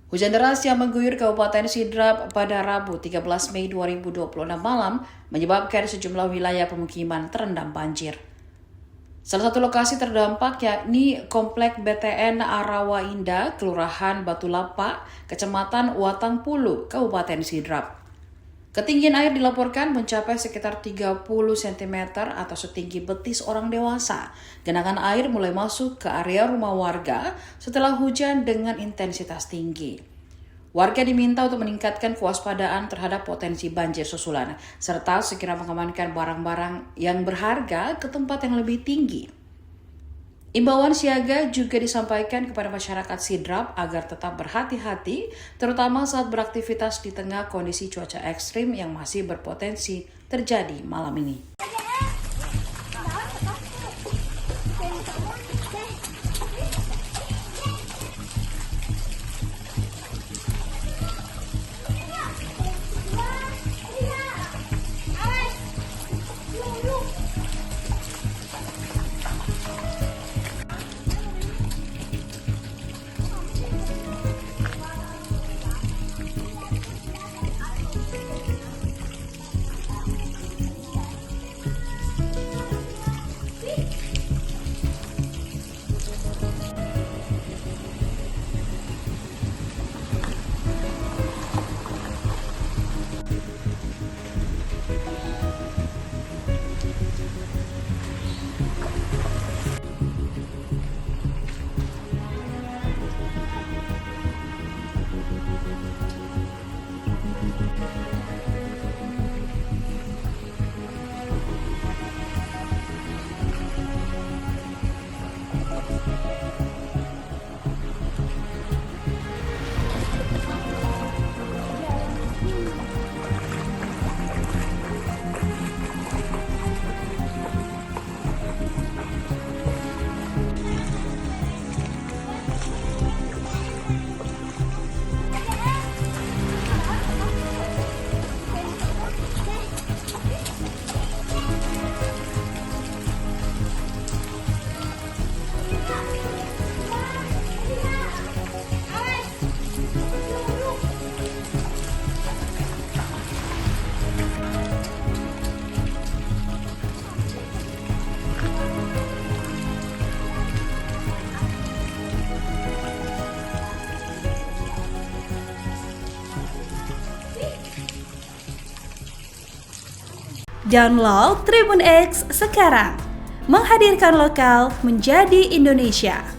Hujan deras yang mengguyur Kabupaten Sidrap pada Rabu 13 Mei 2026 malam menyebabkan sejumlah wilayah pemukiman terendam banjir. Salah satu lokasi terdampak yakni Komplek BTN Arawa Indah, Kelurahan Batu Lapak, Kecamatan Watang Pulu, Kabupaten Sidrap. Ketinggian air dilaporkan mencapai sekitar 30 cm atau setinggi betis orang dewasa. Genangan air mulai masuk ke area rumah warga setelah hujan dengan intensitas tinggi. Warga diminta untuk meningkatkan kewaspadaan terhadap potensi banjir susulan, serta segera mengamankan barang-barang yang berharga ke tempat yang lebih tinggi. Imbauan siaga juga disampaikan kepada masyarakat Sidrap agar tetap berhati-hati, terutama saat beraktivitas di tengah kondisi cuaca ekstrim yang masih berpotensi terjadi malam ini. Download Tribun X sekarang, menghadirkan lokal menjadi Indonesia.